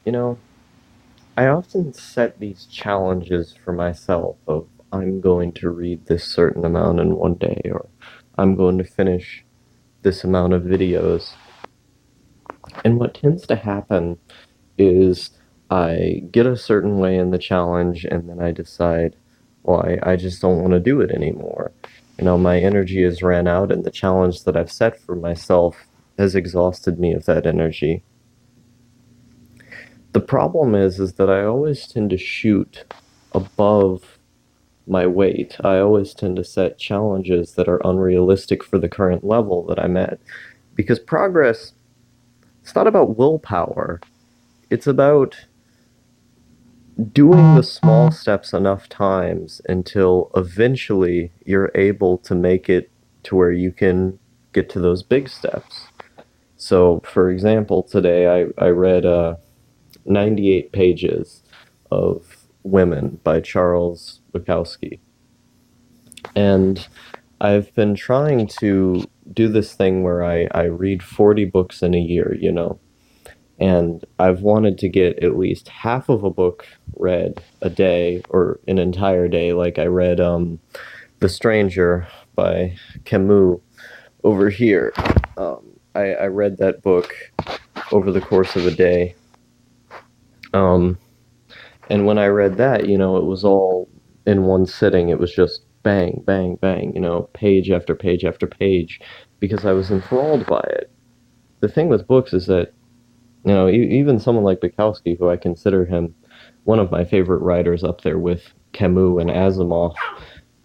You know, I often set these challenges for myself of I'm going to read this certain amount in one day, or I'm going to finish this amount of videos. And what tends to happen is I get a certain way in the challenge and then I decide, well, I just don't want to do it anymore. My energy has ran out and the challenge that I've set for myself has exhausted me of that energy. The problem is that I always tend to shoot above my weight. I always tend to set challenges that are unrealistic for the current level that I'm at. Because progress, it's not about willpower. It's about doing the small steps enough times until eventually you're able to make it to where you can get to those big steps. So, for example, today I read 98 pages of Women by Charles Bukowski. And I've been trying to do this thing where I read 40 books in a year. And I've wanted to get at least half of a book read a day or an entire day. Like I read The Stranger by Camus over here. I read that book over the course of a day. Um, and when I read that, it was all in one sitting. It was just bang, bang, bang, page after page after page, because I was enthralled by it. The thing with books is that even someone like Bukowski, who I consider him one of my favorite writers up there with Camus and Asimov,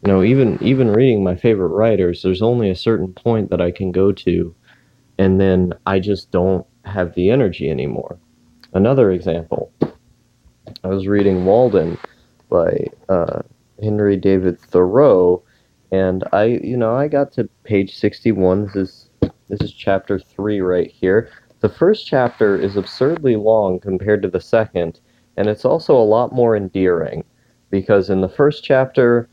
even reading my favorite writers, there's only a certain point that I can go to, and then I just don't have the energy anymore. Another example, I was reading Walden by Henry David Thoreau, and I got to page 61. This is chapter 3 right here. The first chapter is absurdly long compared to the second, and it's also a lot more endearing because in the first chapter,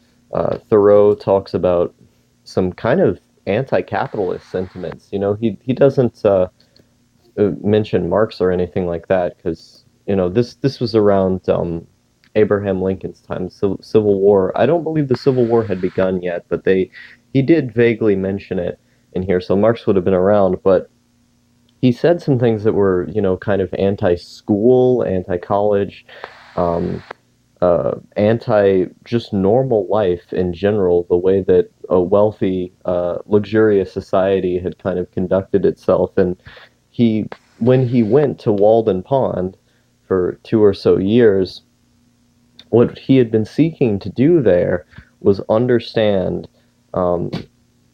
Thoreau talks about some kind of anti-capitalist sentiments. He doesn't mention Marx or anything like that because this was around Abraham Lincoln's time, Civil War. I don't believe the Civil War had begun yet, but he did vaguely mention it in here, so Marx would have been around, but he said some things that were, kind of anti-school, anti-college, um, anti just normal life in general, the way that a wealthy, luxurious society had kind of conducted itself. And when he went to Walden Pond for 2 or so years, what he had been seeking to do there was understand um,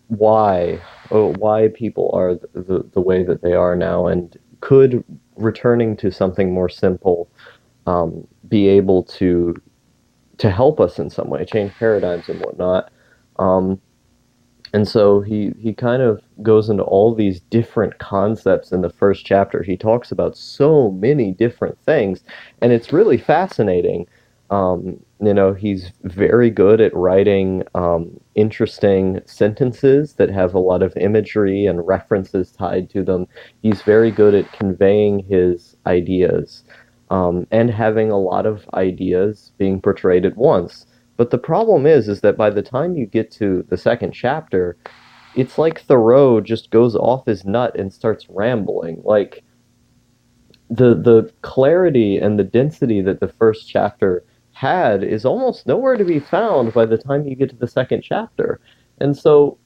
why why people are the way that they are now, and could returning to something more simple be able to help us in some way, change paradigms and whatnot. Um, and so he kind of goes into all these different concepts in the first chapter. He talks about so many different things, and it's really fascinating. He's very good at writing interesting sentences that have a lot of imagery and references tied to them. He's very good at conveying his ideas and having a lot of ideas being portrayed at once. But the problem is that by the time you get to the second chapter, it's like Thoreau just goes off his nut and starts rambling. Like the clarity and the density that the first chapter had is almost nowhere to be found by the time you get to the second chapter. And so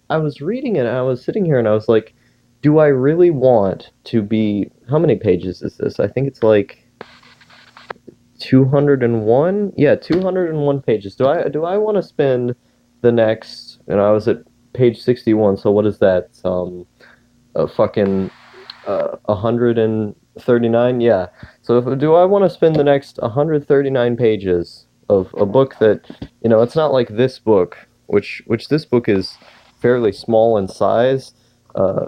I was reading it and I was sitting here and I was like, do I really want to be, how many pages is this? I think it's like 201. Yeah, 201 pages. Do I want to spend the next, and I was at page 61, so what is that? A fucking 139. Yeah. So do I want to spend the next 139 pages of a book that, it's not like this book, which this book is fairly small in size.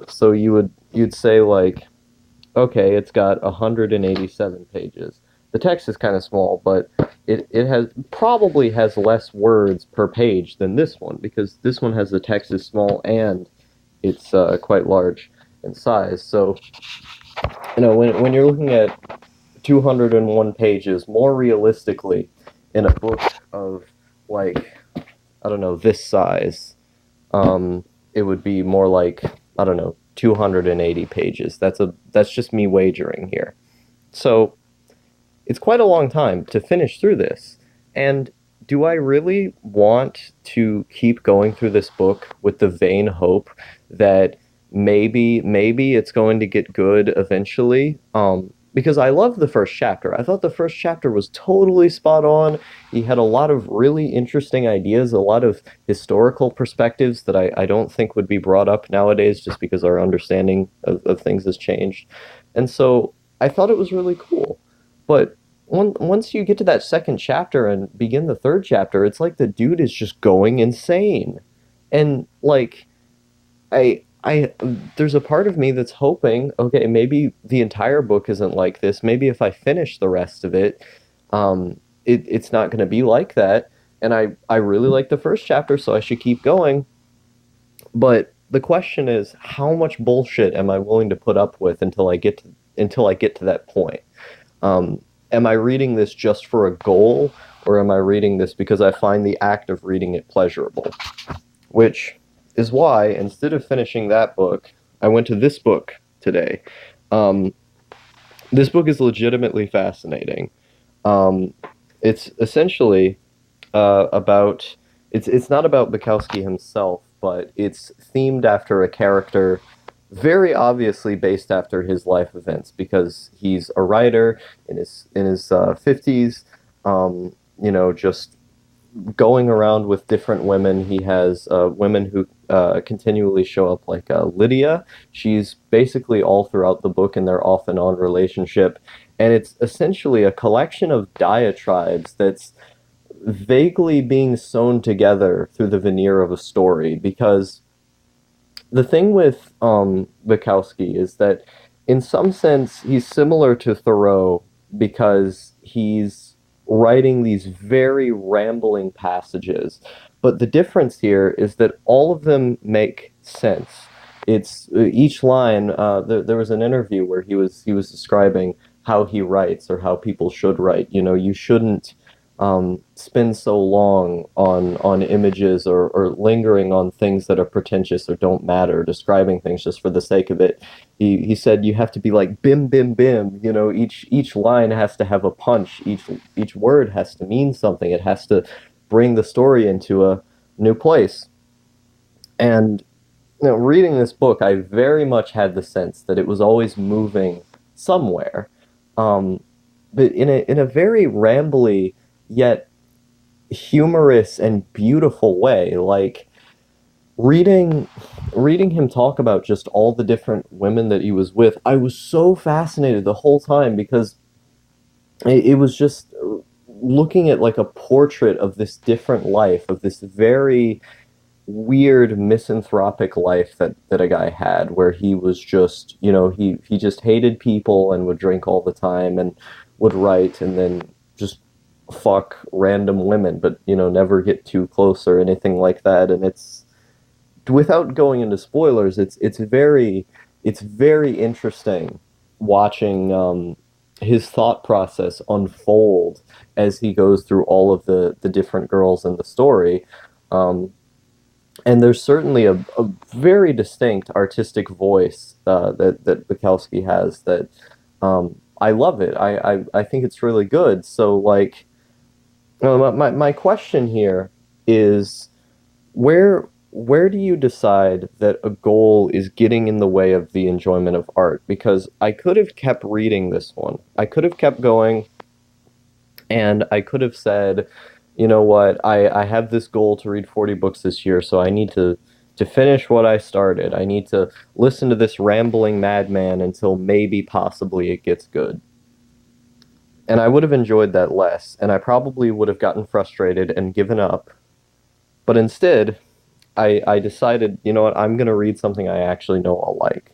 So you'd say like, okay, it's got 187 pages. The text is kind of small, but it has probably has less words per page than this one, because this one has the text is small and it's quite large in size. So when you're looking at 201 pages more realistically in a book of, like, I don't know, this size. It would be more like, I don't know, 280 pages. That's just me wagering here. So it's quite a long time to finish through this. And do I really want to keep going through this book with the vain hope that maybe it's going to get good eventually? Because I love the first chapter. I thought the first chapter was totally spot on. He had a lot of really interesting ideas, a lot of historical perspectives that I don't think would be brought up nowadays just because our understanding of things has changed. And so I thought it was really cool. But once you get to that second chapter and begin the third chapter, it's like the dude is just going insane. And like I there's a part of me that's hoping, okay, maybe the entire book isn't like this. Maybe if I finish the rest of it, it's not going to be like that. And I really like the first chapter, so I should keep going. But the question is, how much bullshit am I willing to put up with until I get to that point? Am I reading this just for a goal, or am I reading this because I find the act of reading it pleasurable? Which is why, instead of finishing that book, I went to this book today. Um, this book is legitimately fascinating. Um, it's essentially about it's not about Bukowski himself, but it's themed after a character very obviously based after his life events because he's a writer in his 50s, just going around with different women. He has women who continually show up, like Lydia. She's basically all throughout the book in their off and on relationship. And it's essentially a collection of diatribes that's vaguely being sewn together through the veneer of a story. Because the thing with Bukowski is that, in some sense, he's similar to Thoreau because he's writing these very rambling passages. But the difference here is that all of them make sense. It's each line. There was an interview where he was describing how he writes or how people should write. You know, you shouldn't spend so long on images or lingering on things that are pretentious or don't matter, describing things just for the sake of it. He said you have to be like bim bim bim. You know, each line has to have a punch. Each word has to mean something. It has to bring the story into a new place. And reading this book, I very much had the sense that it was always moving somewhere, but in a very rambly yet humorous and beautiful way. Like reading him talk about just all the different women that he was with, I was so fascinated the whole time because it was just looking at like a portrait of this different life, of this very weird misanthropic life that a guy had, where he was just, he just hated people and would drink all the time and would write and then just fuck random women, but never get too close or anything like that. And it's, without going into spoilers, it's very interesting watching his thought process unfold as he goes through all of the different girls in the story. And there's certainly a very distinct artistic voice that Bukowski has that I love it. I think it's really good. So, like, my question here is, where do you decide that a goal is getting in the way of the enjoyment of art? Because I could have kept reading this one. I could have kept going, and I could have said, you know what, I have this goal to read 40 books this year, so I need to finish what I started. I need to listen to this rambling madman until maybe possibly it gets good. And I would have enjoyed that less, and I probably would have gotten frustrated and given up. But instead, I decided, you know what, I'm going to read something I actually know I'll like.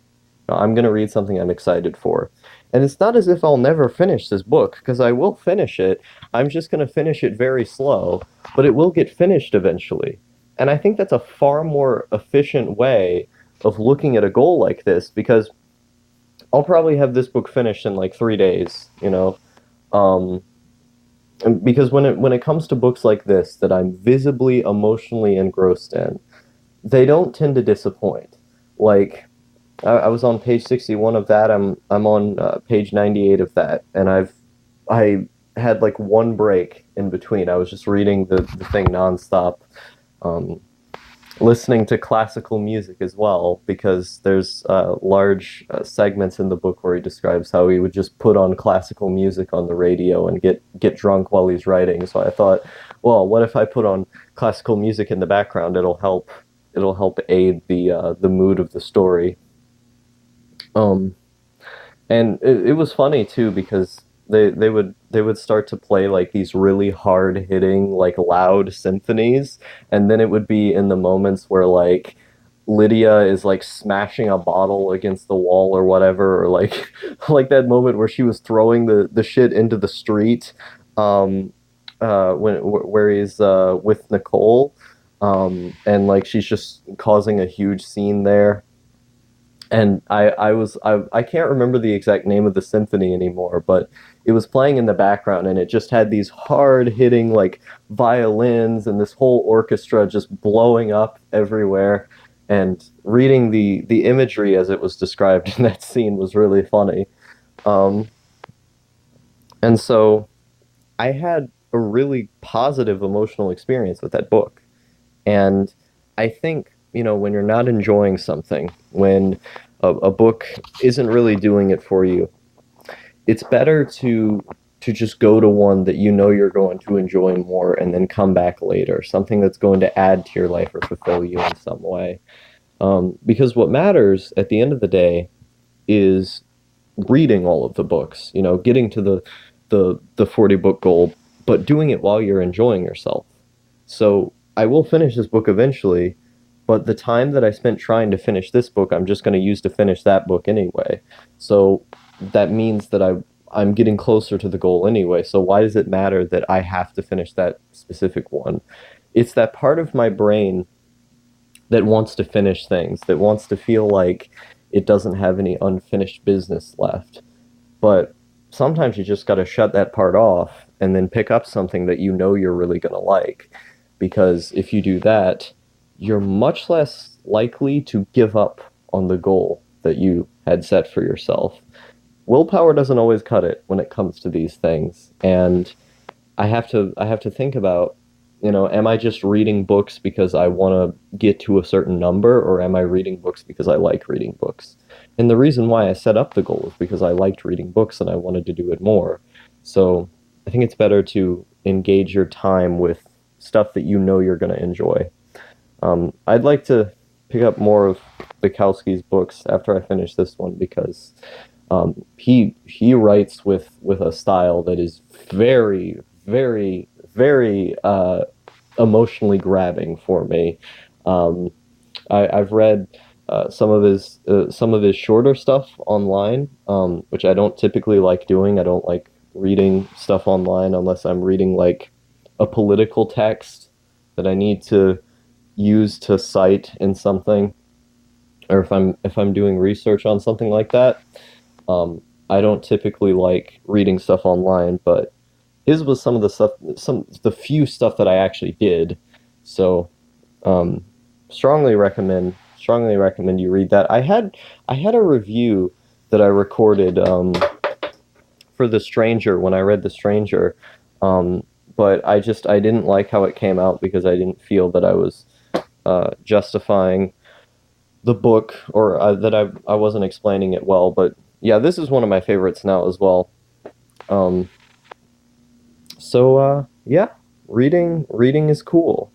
I'm going to read something I'm excited for. And it's not as if I'll never finish this book, because I will finish it. I'm just going to finish it very slow, but it will get finished eventually. And I think that's a far more efficient way of looking at a goal like this, because I'll probably have this book finished in like 3 days, you know. Um, and because when it comes to books like this that I'm visibly emotionally engrossed in, they don't tend to disappoint. Like I was on page 61 of that. I'm on page 98 of that, and I had like one break in between. I was just reading the thing nonstop. Um, Listening to classical music as well because there's large segments in the book where he describes how he would just put on classical music on the radio and get drunk while he's writing. So I thought, well, what if I put on classical music in the background? It'll help aid the mood of the story. Um, and it was funny too because they would start to play like these really hard hitting like loud symphonies, and then it would be in the moments where like Lydia is like smashing a bottle against the wall or whatever, or like like that moment where she was throwing the shit into the street, um where he's with Nicole, and like she's just causing a huge scene there. And I can't remember the exact name of the symphony anymore, but it was playing in the background, and it just had these hard hitting like violins and this whole orchestra just blowing up everywhere. And reading the imagery as it was described in that scene was really funny. Um, and so I had a really positive emotional experience with that book. And I think, when you're not enjoying something, when a book isn't really doing it for you, it's better to just go to one that you know you're going to enjoy more and then come back later, something that's going to add to your life or fulfill you in some way. Because what matters at the end of the day is reading all of the books, getting to the 40 book goal, but doing it while you're enjoying yourself. So I will finish this book eventually, but the time that I spent trying to finish this book, I'm just going to use to finish that book anyway. So that means that I'm getting closer to the goal anyway. So why does it matter that I have to finish that specific one? It's that part of my brain that wants to finish things, that wants to feel like it doesn't have any unfinished business left. But sometimes you just got to shut that part off and then pick up something that you know you're really going to like. Because if you do that, you're much less likely to give up on the goal that you had set for yourself. Willpower doesn't always cut it when it comes to these things, and I have to think about, am I just reading books because I want to get to a certain number, or am I reading books because I like reading books? And the reason why I set up the goal is because I liked reading books and I wanted to do it more. So I think it's better to engage your time with stuff that you know you're going to enjoy. I'd like to pick up more of Bukowski's books after I finish this one because he writes with a style that is very, very, very emotionally grabbing for me. Um, I've read some of his shorter stuff online, which I don't typically like doing. I don't like reading stuff online unless I'm reading like a political text that I need to use to cite in something, or if I'm doing research on something like that. I don't typically like reading stuff online, but his was some the few stuff that I actually did. So, um, strongly recommend you read that. I had a review that I recorded for The Stranger when I read The Stranger, um, but I didn't like how it came out because I didn't feel that I was justifying the book, or that I wasn't explaining it well. But yeah, this is one of my favorites now as well. Um, so yeah, reading is cool.